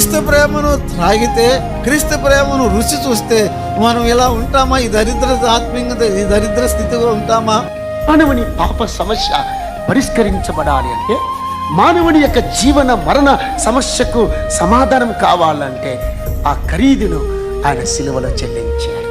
క్రీస్తు ప్రేమను త్రాగితే, క్రీస్తు ప్రేమను రుచి చూస్తే మనం ఇలా ఉంటామా? ఈ దరిద్ర స్థితిలో ఉంటామా? మానవుని పాప సమస్య పరిష్కరించబడాలి అంటే, మానవుని యొక్క జీవన మరణ సమస్యకు సమాధానం కావాలంటే ఆ ఖరీదును ఆయన సిలువలో చెల్లించాడు.